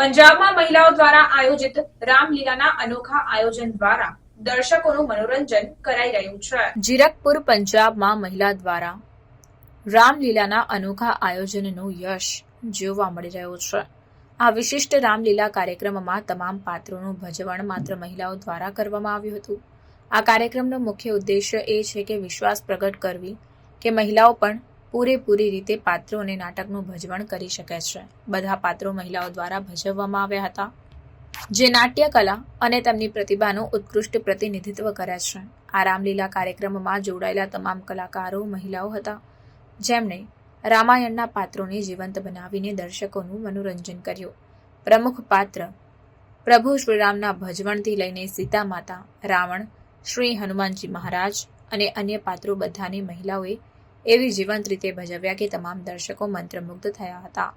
પંજાબમાં મહિલાઓ દ્વારા આયોજિત રામલીલાના અનોખા આયોજન દ્વારા દર્શકોનું મનોરંજન કરાઈ રહ્યું છે। જીરકપુર પંજાબમાં મહિલા દ્વારા રામલીલાના અનોખા આયોજનનું યશ જોવા મળી રહ્યું છે। આ વિશિષ્ટ રામલીલા કાર્યક્રમમાં તમામ પાત્રોનું ભજવણ માત્ર મહિલાઓ દ્વારા કરવામાં આવ્યું હતું। આ કાર્યક્રમનો મુખ્ય ઉદ્દેશ્ય એ છે કે વિશ્વાસ પ્રગટ કરવી કે મહિલાઓ પણ પૂરેપૂરી રીતે પાત્રો અને નાટકનું ભજવણ કરી શકે છે। બધા પાત્રો મહિલાઓ દ્વારા ભજવવામાં આવ્યા હતા, જે નાટ્ય કલા અને તેમની પ્રતિભાનું ઉત્કૃષ્ટ પ્રતિનિધિત્વ કરે છે। આ રામલીલા કાર્યક્રમમાં જોડાયેલા તમામ કલાકારો મહિલાઓ હતા, જેમણે રામાયણના પાત્રોને જીવંત બનાવીને દર્શકોનું મનોરંજન કર્યું। પ્રમુખ પાત્ર પ્રભુ શ્રીરામના ભજવણથી લઈને સીતા માતા, રાવણ, શ્રી હનુમાનજી મહારાજ અને અન્ય પાત્રો બધાને મહિલાઓએ એવી જીવંત રીતે ભજવ્યા કે તમામ દર્શકો મંત્રમુગ્ધ થયા હતા।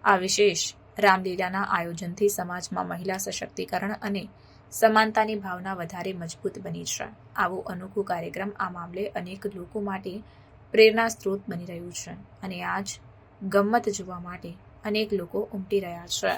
આ વિશેષ રામલીલાના આયોજનથી સમાજમાં મહિલા સશક્તિકરણ અને સમાનતાની ભાવના વધારે મજબૂત બની છે। આવો અનોખો કાર્યક્રમ આ મામલે અનેક લોકો માટે પ્રેરણા સ્ત્રોત બની રહ્યું છે અને આજ ગમ્મત જોવા માટે અનેક લોકો ઉમટી રહ્યા છે।